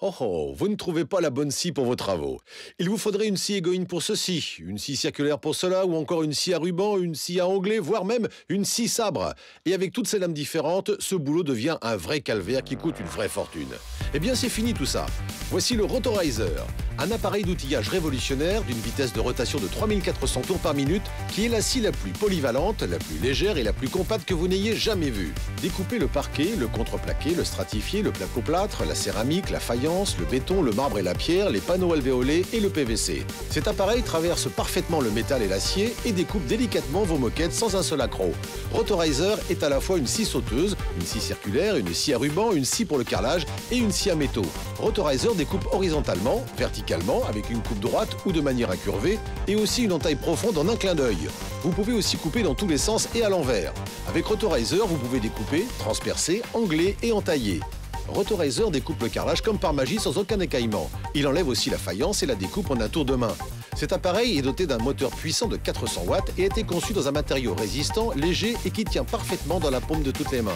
Oh oh, vous ne trouvez pas la bonne scie pour vos travaux. Il vous faudrait une scie égoïne pour ceci, une scie circulaire pour cela, ou encore une scie à ruban, une scie à onglet, voire même une scie sabre. Et avec toutes ces lames différentes, ce boulot devient un vrai calvaire qui coûte une vraie fortune. Eh bien, c'est fini tout ça. Voici le Rotorizer, un appareil d'outillage révolutionnaire d'une vitesse de rotation de 3400 tours par minute, qui est la scie la plus polyvalente, la plus légère et la plus compacte que vous n'ayez jamais vue. Découpez le parquet, le contreplaqué, le stratifié, le placo-plâtre, la céramique, la faïence, le béton, le marbre et la pierre, les panneaux alvéolés et le PVC. Cet appareil traverse parfaitement le métal et l'acier et découpe délicatement vos moquettes sans un seul accroc. Rotorizer est à la fois une scie sauteuse, une scie circulaire, une scie à ruban, une scie pour le carrelage et une scie à métaux. Rotorizer découpe horizontalement, verticalement, avec une coupe droite ou de manière incurvée, et aussi une entaille profonde en un clin d'œil. Vous pouvez aussi couper dans tous les sens et à l'envers. Avec Rotorizer, vous pouvez découper, transpercer, angler et entailler. Rotorizer découpe le carrelage comme par magie sans aucun écaillement. Il enlève aussi la faïence et la découpe en un tour de main. Cet appareil est doté d'un moteur puissant de 400 watts et a été conçu dans un matériau résistant, léger et qui tient parfaitement dans la paume de toutes les mains.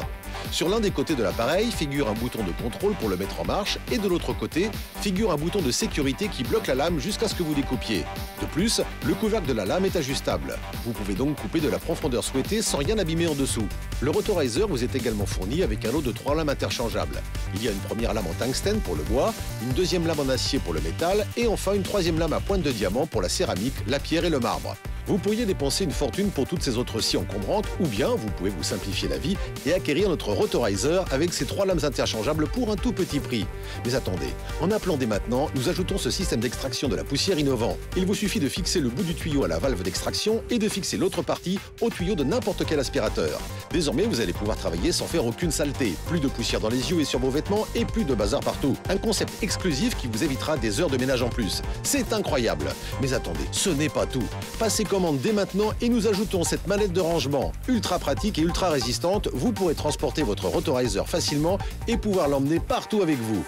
Sur l'un des côtés de l'appareil figure un bouton de contrôle pour le mettre en marche et de l'autre côté figure un bouton de sécurité qui bloque la lame jusqu'à ce que vous découpiez. De plus, le couvercle de la lame est ajustable. Vous pouvez donc couper de la profondeur souhaitée sans rien abîmer en dessous. Le Rotorizer vous est également fourni avec un lot de 3 lames interchangeables. Il y a une première lame en tungstène pour le bois, une deuxième lame en acier pour le métal et enfin une troisième lame à pointe de diamant pour la céramique, la pierre et le marbre. Vous pourriez dépenser une fortune pour toutes ces autres scies encombrantes ou bien vous pouvez vous simplifier la vie et acquérir notre Rotorizer avec ses 3 lames interchangeables pour un tout petit prix. Mais attendez, en appelant dès maintenant, nous ajoutons ce système d'extraction de la poussière innovant. Il vous suffit de fixer le bout du tuyau à la valve d'extraction et de fixer l'autre partie au tuyau de n'importe quel aspirateur. Désormais, vous allez pouvoir travailler sans faire aucune saleté. Plus de poussière dans les yeux et sur vos vêtements et plus de bazar partout. Un concept exclusif qui vous évitera des heures de ménage en plus. C'est incroyable. Mais attendez, ce n'est pas tout. Passez commande dès maintenant et nous ajoutons cette manette de rangement. Ultra pratique et ultra résistante, vous pourrez transporter votre Rotorizer facilement et pouvoir l'emmener partout avec vous.